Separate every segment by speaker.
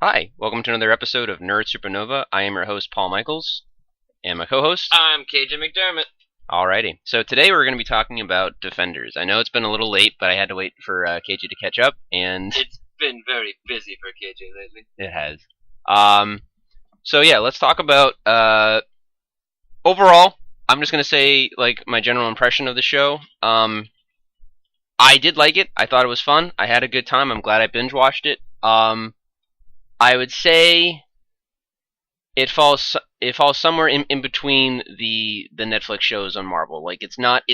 Speaker 1: Hi, welcome to another episode of Nerd Supernova. I am your host, Paul Michaels, and my co-host.
Speaker 2: I'm KJ McDermott.
Speaker 1: Alrighty, so today we're going to be talking about Defenders. I know it's been a little late, but I had to wait for KJ to catch up, and
Speaker 2: It's been very busy for KJ lately.
Speaker 1: it has. So yeah, let's talk about overall. I'm just going to say like my general impression of the show. I did like it. I thought it was fun. I had a good time. I'm glad I binge watched it. I would say it falls somewhere in between the Netflix shows on Marvel. Like it's not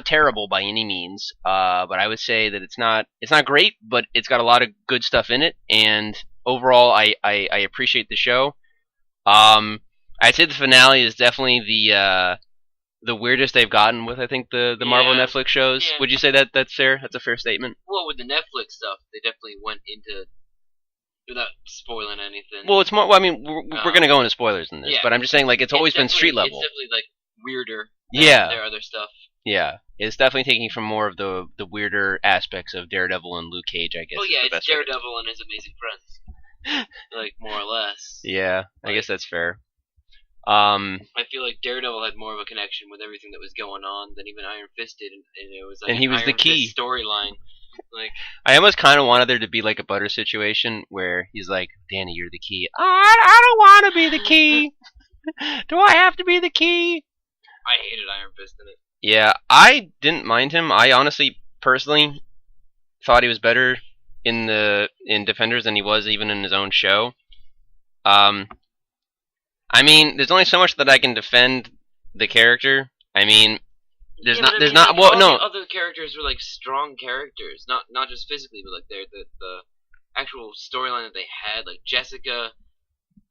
Speaker 1: terrible by any means. But I would say that it's not great, but it's got a lot of good stuff in it. And overall, I appreciate the show. I'd say the finale is definitely the weirdest they've gotten with I think the Marvel Netflix shows.
Speaker 2: Yeah.
Speaker 1: Would you say that's fair? That's a fair statement.
Speaker 2: Well, with the Netflix stuff, they definitely went into, without spoiling anything.
Speaker 1: Well, it's more. Well, I mean, we're going to go into spoilers in this,
Speaker 2: yeah.
Speaker 1: but I'm just saying, like, it's always been street level.
Speaker 2: It's definitely like weirder than their other stuff.
Speaker 1: Yeah, it's definitely taking from more of the weirder aspects of Daredevil and Luke Cage, I guess.
Speaker 2: Oh yeah, it's Daredevil and his amazing friends, like more or less.
Speaker 1: Yeah, I guess that's fair.
Speaker 2: I feel like Daredevil had more of a connection with everything that was going on than even Iron Fist did, and it was like
Speaker 1: and he was the key
Speaker 2: storyline. Like,
Speaker 1: I almost kind of wanted there to be like a Butter situation where he's like, Danny, you're the key. I don't want to be the key. Do I have to be the key?
Speaker 2: I hated Iron Fist in it.
Speaker 1: Yeah, I didn't mind him. I honestly, personally, thought he was better in Defenders than he was even in his own show. I mean, there's only so much that I can defend the character. I mean, the
Speaker 2: other characters were like strong characters, not just physically, but like the actual storyline that they had. Like Jessica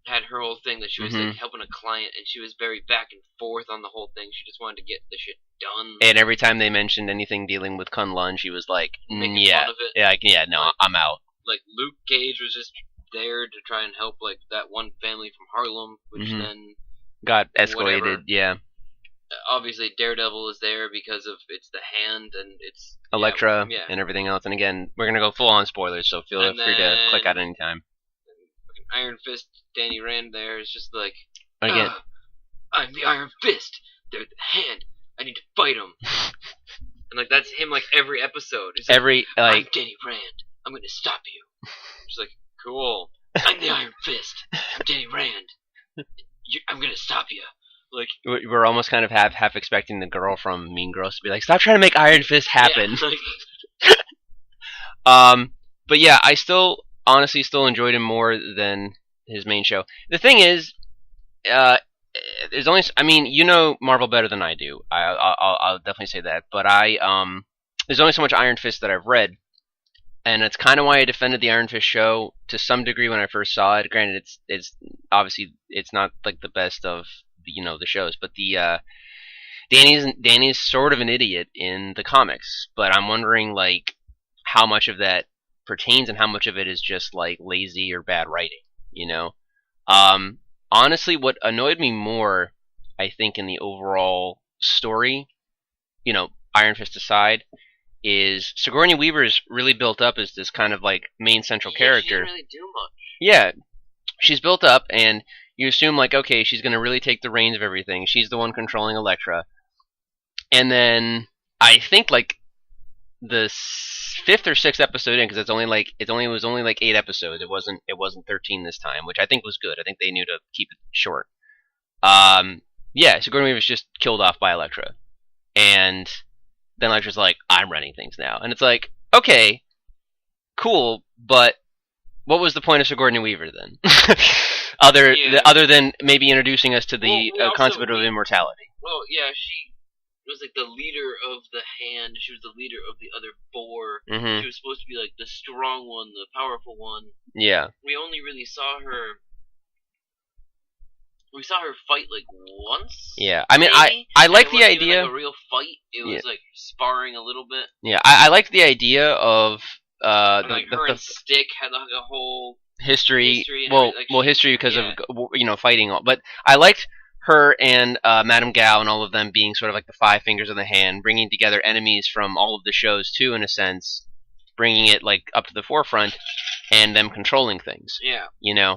Speaker 2: had her whole thing that she was like helping a client, and she was very back and forth on the whole thing. She just wanted to get the shit done.
Speaker 1: And every time they mentioned anything dealing with Kunlun, she was like,
Speaker 2: Making fun of it.
Speaker 1: No, I'm out.
Speaker 2: Like Luke Cage was just there to try and help like that one family from Harlem, which then
Speaker 1: got escalated.
Speaker 2: Whatever.
Speaker 1: Yeah.
Speaker 2: Obviously, Daredevil is there because of it's the hand and it's
Speaker 1: Elektra and everything else. And again, we're gonna go full on spoilers, so feel free to click out anytime.
Speaker 2: Iron Fist, Danny Rand there is just like,
Speaker 1: again,
Speaker 2: I'm the Iron Fist. They're the hand. I need to fight him. And like that's him like every episode. He's like, I'm Danny Rand. I'm gonna stop you. She's like, cool. I'm the Iron Fist. I'm Danny Rand. I'm gonna stop you. Like
Speaker 1: we're almost kind of half expecting the girl from Mean Girls to be like, stop trying to make Iron Fist happen.
Speaker 2: Yeah, like,
Speaker 1: but yeah, I honestly still enjoyed him more than his main show. The thing is, there's only, I mean, you know Marvel better than I do. I'll definitely say that. But there's only so much Iron Fist that I've read, and it's kind of why I defended the Iron Fist show to some degree when I first saw it. Granted, it's obviously it's not like the best of the shows, but Danny's sort of an idiot in the comics. But I'm wondering like how much of that pertains and how much of it is just like lazy or bad writing. Honestly, what annoyed me more, I think, in the overall story, Iron Fist aside, is Sigourney Weaver's really built up as this kind of like main central character.
Speaker 2: She didn't really do much.
Speaker 1: Yeah, she's built up, and you assume like, okay, she's gonna really take the reins of everything. She's the one controlling Elektra, and then I think like the 5th or 6th episode in, because it was only like 8 episodes. It wasn't 13 this time, which I think was good. I think they knew to keep it short. Sigourney Weaver's just killed off by Elektra, and then Elektra's like, I'm running things now, and it's like, okay, cool, but what was the point of Sigourney Weaver then? other than maybe introducing us to the concept of immortality.
Speaker 2: Well, yeah, she was like the leader of the hand. She was the leader of the other 4. She was supposed to be like the strong one, the powerful one.
Speaker 1: Yeah.
Speaker 2: We only really saw her. We saw her fight like once.
Speaker 1: Yeah, I mean, I like the idea.
Speaker 2: Like a real fight. It was like sparring a little bit.
Speaker 1: Yeah, I liked the idea of
Speaker 2: her and Stick had like a whole
Speaker 1: history.
Speaker 2: Well,
Speaker 1: history because of fighting. But I liked her and Madame Gao and all of them being sort of like the 5 fingers of the hand, bringing together enemies from all of the shows too, in a sense, bringing it like up to the forefront. and them controlling things.
Speaker 2: Yeah.
Speaker 1: You know,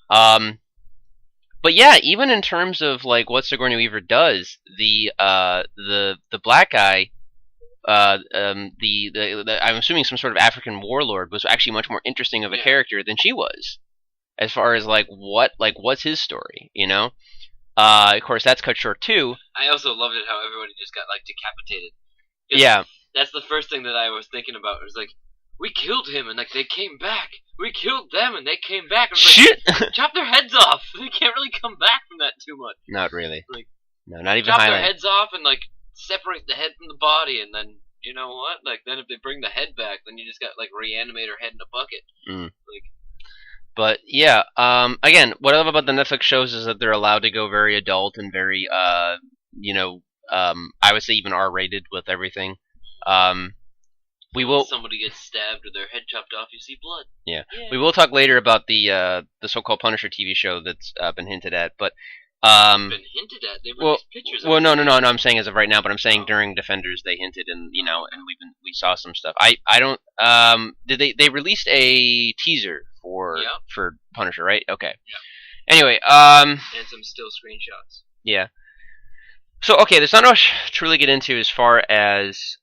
Speaker 1: but yeah, even in terms of like what Sigourney Weaver does, the black guy, I'm assuming some sort of African warlord, was actually much more interesting of a character than she was, as far as what's his story, you know. Of course, that's cut short too.
Speaker 2: I also loved it how everybody just got like decapitated.
Speaker 1: Yeah,
Speaker 2: that's the first thing that I was thinking about. It was like, we killed him and like they came back. We killed them and they came back. I was
Speaker 1: Shit!
Speaker 2: Like, chop their heads off. They can't really come back from that too much.
Speaker 1: Not really.
Speaker 2: Like,
Speaker 1: no, not even
Speaker 2: chop
Speaker 1: Highland.
Speaker 2: their heads off and like separate the head from the body, and then you know what? Like then if they bring the head back, then you just got like reanimate her head in a bucket. Like.
Speaker 1: But yeah, again, what I love about the Netflix shows is that they're allowed to go very adult and very, you know, I would say even R-rated with everything.
Speaker 2: When somebody gets stabbed or their head chopped off, you see blood.
Speaker 1: Yeah. We will talk later about the so-called Punisher TV show that's been hinted at, but
Speaker 2: been hinted at. They released pictures.
Speaker 1: Well, no. I'm saying as of right now, but I'm saying during Defenders they hinted, and you know, and we saw some stuff. I don't. They released a teaser for Punisher, right? Okay.
Speaker 2: Yeah.
Speaker 1: Anyway,
Speaker 2: and some still screenshots.
Speaker 1: Yeah. So okay, there's not much to really get into as far as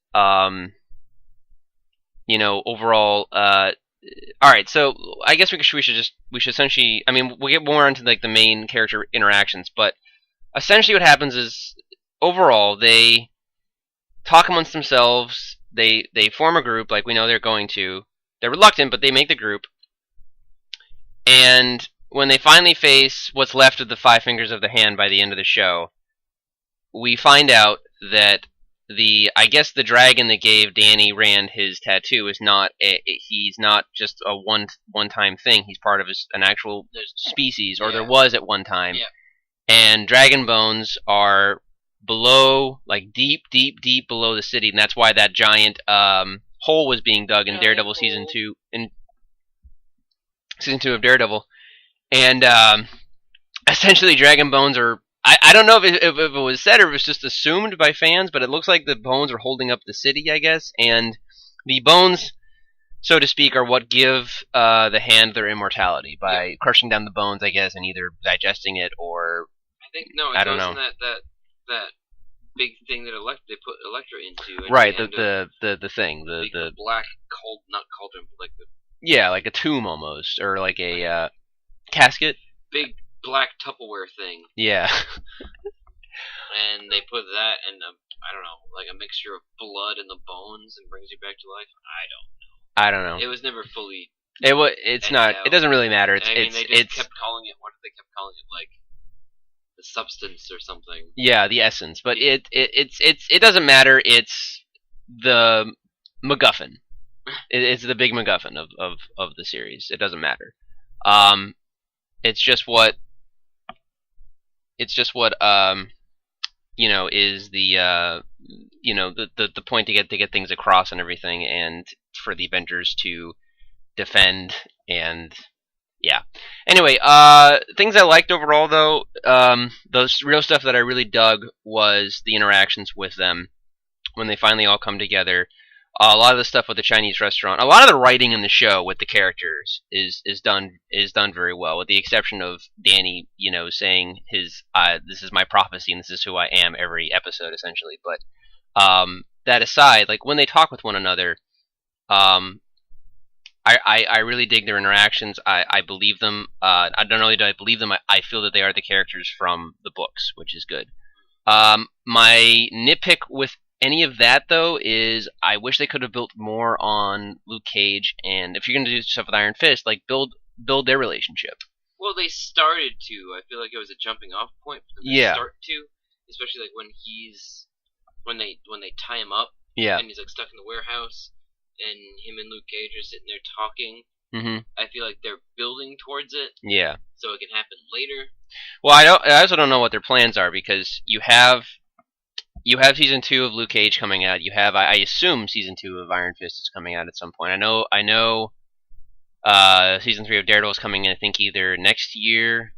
Speaker 1: you know, overall. All right, so I guess we should essentially. I mean, we'll get more into like the main character interactions, but essentially what happens is overall they talk amongst themselves. They form a group like we know they're going to. They're reluctant, but they make the group. And when they finally face what's left of the Five Fingers of the Hand by the end of the show, we find out that I guess the dragon that gave Danny Rand his tattoo is not he's not just a one-time thing. He's part of an actual species, or there was at one time.
Speaker 2: Yeah.
Speaker 1: And dragon bones are below, like deep below the city, and that's why that giant hole was being dug in Daredevil season 2 of Daredevil. And essentially dragon bones are, I don't know if it was said or if it was just assumed by fans, but it looks like the bones are holding up the city, I guess. And the bones, so to speak, are what give the Hand their immortality by crushing down the bones, I guess, and either digesting it or
Speaker 2: I don't know. That big thing that they put Elektra into.
Speaker 1: Right, the thing, the
Speaker 2: black not cauldron, but like
Speaker 1: like a tomb almost, or like a casket.
Speaker 2: Big black Tupperware thing.
Speaker 1: Yeah.
Speaker 2: And they put that in I don't know, like a mixture of blood and the bones and brings you back to life.
Speaker 1: I don't know.
Speaker 2: It was never fully.
Speaker 1: It's not. It doesn't really matter.
Speaker 2: They just kept calling it. What did they kept calling it? Like the substance or something.
Speaker 1: Yeah, the essence. But it doesn't matter. It's the MacGuffin. It's the big MacGuffin of the series. It doesn't matter. It's just what you know, is the you know, the point to get things across and everything, and for the Avengers to defend. And yeah. Anyway, things I liked overall though, the real stuff that I really dug was the interactions with them when they finally all come together. A lot of the stuff with the Chinese restaurant, a lot of the writing in the show with the characters is done very well, with the exception of Danny, you know, saying his this is my prophecy and this is who I am every episode essentially. But that aside, like when they talk with one another, I really dig their interactions. I believe them. Not only do I believe them, I feel that they are the characters from the books, which is good. My nitpick with any of that, though, is I wish they could have built more on Luke Cage, and if you're going to do stuff with Iron Fist, like build their relationship.
Speaker 2: Well, they started to. I feel like it was a jumping off point for them to start to, especially like when they tie him up, and he's like stuck in the warehouse, and him and Luke Cage are sitting there talking.
Speaker 1: Mm-hmm.
Speaker 2: I feel like they're building towards it.
Speaker 1: Yeah. So
Speaker 2: it can happen later.
Speaker 1: Well, I also don't know what their plans are, because you have season 2 of Luke Cage coming out. You have, I assume, season 2 of Iron Fist is coming out at some point. I know. Season 3 of Daredevil is coming in, I think, either next year,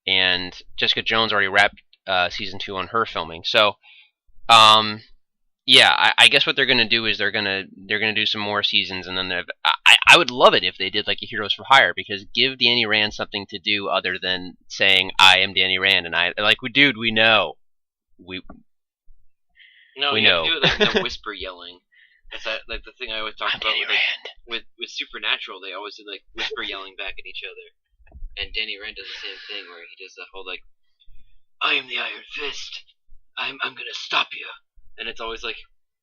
Speaker 1: and Jessica Jones already wrapped season 2 on her filming. So, yeah, I guess what they're gonna do is they're gonna do some more seasons, and then I would love it if they did like a Heroes for Hire, because give Danny Rand something to do other than saying I am Danny Rand, and I like, dude, we know, we
Speaker 2: know. Do it like the whisper yelling. That's like the thing I always talk about with Supernatural. They always do like whisper yelling back at each other, and Danny Rand does the same thing where he does the whole like, I am the Iron Fist. I'm gonna stop you. And it's always like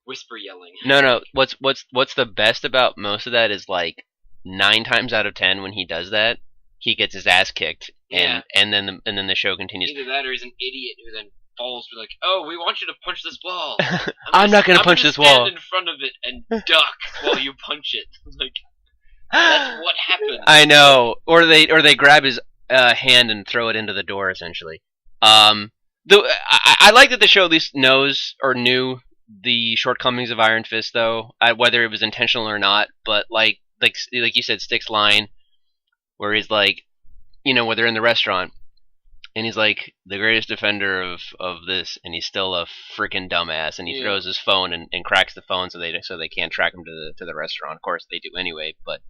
Speaker 2: whisper yelling.
Speaker 1: No. What's the best about most of that is like 9 times out of 10 when he does that, he gets his ass kicked, and then the show continues.
Speaker 2: Either that or he's an idiot who then falls for like, oh, we want you to punch this wall.
Speaker 1: I'm not gonna punch this wall.
Speaker 2: Stand in front of it and duck while you punch it. Like, that's what happens.
Speaker 1: I know. Or they grab his hand and throw it into the door essentially. I like that the show at least knows or knew the shortcomings of Iron Fist, though, whether it was intentional or not. But like you said, Stick's line, where he's like, where they're in the restaurant, and he's like the greatest defender of this, and he's still a freaking dumbass, and he throws his phone and cracks the phone so they can't track him to the restaurant. Of course they do anyway, but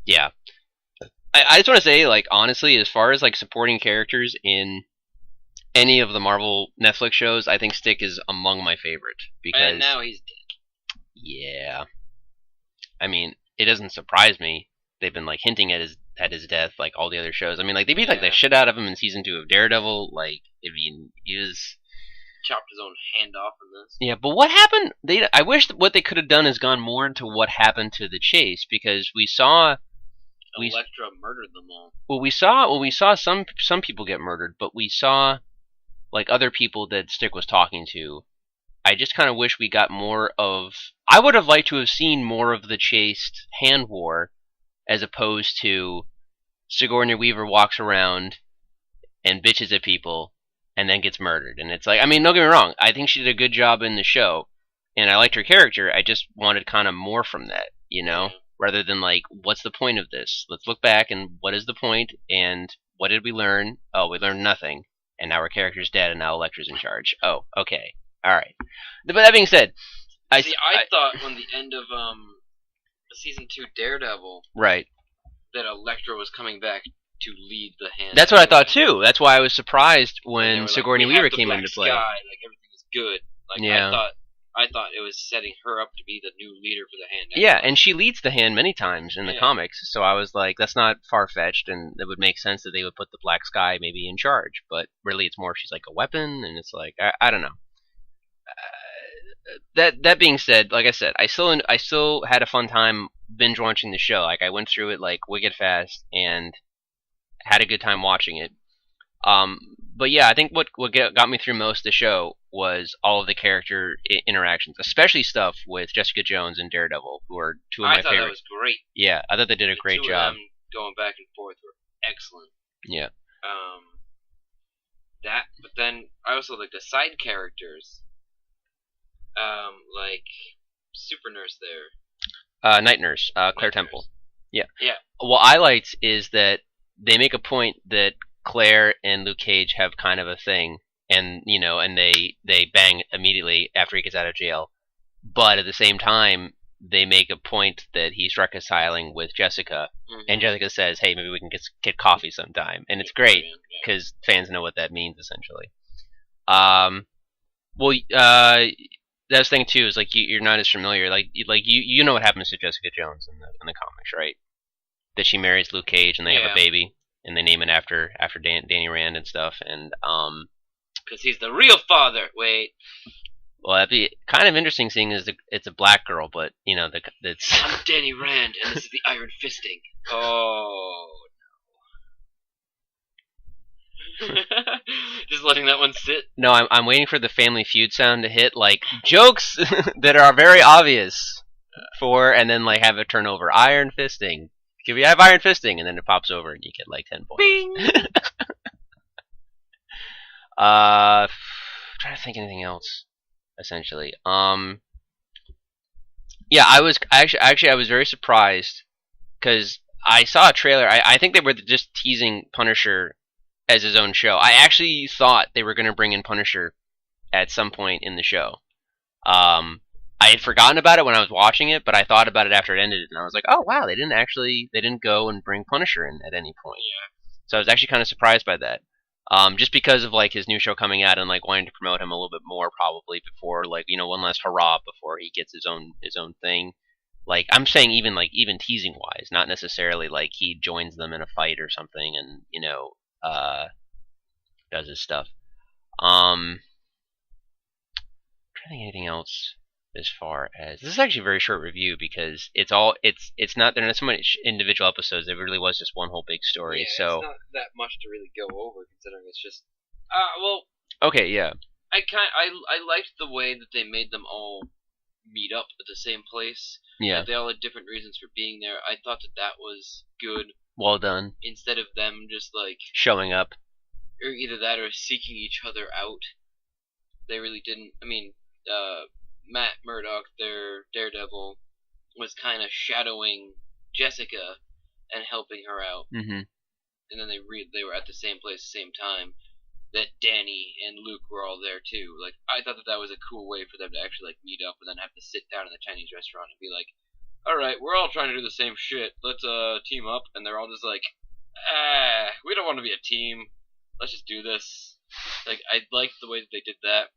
Speaker 1: yeah. I just want to say, like, honestly, as far as like supporting characters in any of the Marvel Netflix shows, I think Stick is among my favorite, because
Speaker 2: and now he's dead.
Speaker 1: Yeah, I mean, it doesn't surprise me. They've been like hinting at his death, like all the other shows. I mean, like they beat like the shit out of him in season 2 of Daredevil. Like, I mean, he was
Speaker 2: chopped his own hand off in this.
Speaker 1: Yeah, but what happened? I wish what they could have done is gone more into what happened to the chase, because we saw.
Speaker 2: Elektra murdered them all.
Speaker 1: Well, we saw some people get murdered, but we saw like other people that Stick was talking to. I just kind of wish we got more of. I would have liked to have seen more of the chased hand war, as opposed to Sigourney Weaver walks around and bitches at people and then gets murdered. And it's like, I mean, don't get me wrong, I think she did a good job in the show, and I liked her character. I just wanted kind of more from that, Rather than like, what's the point of this? Let's look back and what is the point? And what did we learn? Oh, we learned nothing. And now our character's dead, and now Elektra's in charge. Oh, okay, all right. But that being said,
Speaker 2: I thought when the end of season 2 Daredevil,
Speaker 1: right,
Speaker 2: that Elektra was coming back to lead the hand.
Speaker 1: That's what I thought too. That's why I was surprised when Sigourney Weaver came into play.
Speaker 2: Sky, like everything was good. Like, yeah. I thought it was setting her up to be the new leader for the Hand.
Speaker 1: Yeah, and she leads the Hand many times in the comics, so I was like, that's not far-fetched, and it would make sense that they would put the Black Sky maybe in charge, but really it's more she's like a weapon, and it's like, I don't know. That being said, like I said, I still had a fun time binge watching the show. Like, I went through it like wicked fast, and had a good time watching it. But yeah, I think what got me through most of the show was all of the character interactions, especially stuff with Jessica Jones and Daredevil, who are two of my favorites. I thought that
Speaker 2: was great.
Speaker 1: Yeah, I thought they did a great job.
Speaker 2: Them going back and forth were excellent.
Speaker 1: Yeah.
Speaker 2: But then I also like the side characters, like Super Nurse there.
Speaker 1: Night Nurse, Claire Temple.
Speaker 2: Nurse.
Speaker 1: Yeah.
Speaker 2: Yeah.
Speaker 1: What I liked is that they make a point that Claire and Luke Cage have kind of a thing, and and they bang immediately after he gets out of jail, but at the same time they make a point that he's reconciling with Jessica, and Jessica says, hey, maybe we can get coffee sometime, and it's great because fans know what that means essentially. That's the thing too, is like you're not as familiar, like you know what happens to Jessica Jones in the comics, right? That she marries Luke Cage and they have a baby, and they name it after Danny Rand and stuff, and
Speaker 2: because he's the real father. Wait.
Speaker 1: Well, that'd be kind of interesting, seeing as it's a black girl, but it's.
Speaker 2: I'm Danny Rand, and this is the Iron Fisting. Oh no. Just letting that one sit.
Speaker 1: No, I'm waiting for the Family Feud sound to hit, like jokes that are very obvious and then like have it turn over. Iron Fisting. If you have Iron Fisting, and then it pops over, and you get like 10 points. Bing! Trying to think anything else. Essentially, yeah, I was very surprised because I saw a trailer. I think they were just teasing Punisher as his own show. I actually thought they were going to bring in Punisher at some point in the show. I had forgotten about it when I was watching it, but I thought about it after it ended, and I was like, oh wow, they didn't go and bring Punisher in at any point.
Speaker 2: Yeah.
Speaker 1: So I was actually kind of surprised by that. Just because of like his new show coming out and like wanting to promote him a little bit more probably before like one last hurrah before he gets his own thing. Like I'm saying even teasing wise, not necessarily like he joins them in a fight or something and does his stuff. Trying to think anything else as far as this is actually a very short review because it's not there are not so much individual episodes. It really was just one whole big story.
Speaker 2: Yeah,
Speaker 1: so
Speaker 2: it's not that much to really go over considering it's just
Speaker 1: okay, yeah.
Speaker 2: I liked the way that they made them all meet up at the same place.
Speaker 1: Yeah.
Speaker 2: That they all had different reasons for being there. I thought that was good.
Speaker 1: Well done.
Speaker 2: Instead of them just like
Speaker 1: showing up,
Speaker 2: or either that or seeking each other out. They really didn't. I mean, Matt Murdock, their Daredevil, was kind of shadowing Jessica and helping her out.
Speaker 1: Mm-hmm.
Speaker 2: And then they were at the same place at the same time. That Danny and Luke were all there too. Like I thought that was a cool way for them to actually like meet up and then have to sit down in the Chinese restaurant and be like, "All right, we're all trying to do the same shit. Let's team up." And they're all just like, we don't want to be a team. Let's just do this." Like I liked the way that they did that.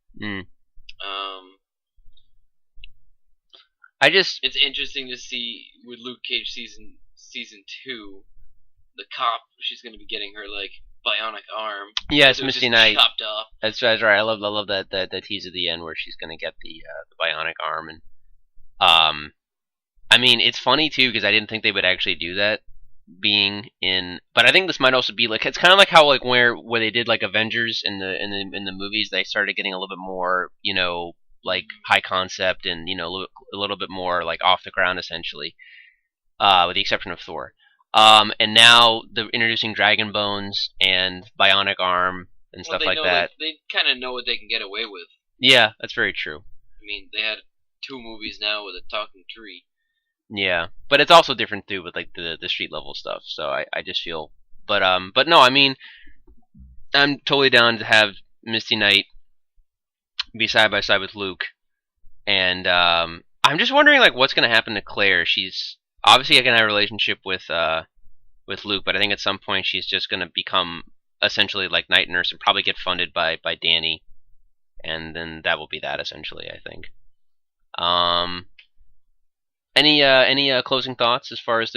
Speaker 2: It's interesting to see with Luke Cage season 2, the cop, she's going to be getting her like bionic arm.
Speaker 1: Yes, Misty Knight.
Speaker 2: Chopped off.
Speaker 1: That's right. I love that tease at the end where she's going to get the bionic arm, and I mean it's funny too because I didn't think they would actually do that. But I think this might also be like it's kind of like how like where they did like Avengers in the movies, they started getting a little bit more like high concept and a little bit more like off the ground essentially, with the exception of Thor. And now they're introducing Dragon Bones and Bionic Arm and stuff like that.
Speaker 2: They kind of know what they can get away with.
Speaker 1: Yeah, that's very true.
Speaker 2: I mean, they had 2 movies now with a talking tree.
Speaker 1: Yeah, but it's also different too with like the street level stuff. So I just feel, but no, I mean, I'm totally down to have Misty Knight be side by side with Luke, and I'm just wondering like what's gonna happen to Claire. She's obviously gonna have a relationship with Luke, but I think at some point she's just gonna become essentially like night nurse and probably get funded by Danny, and then that will be that essentially. I think. Any closing thoughts as far as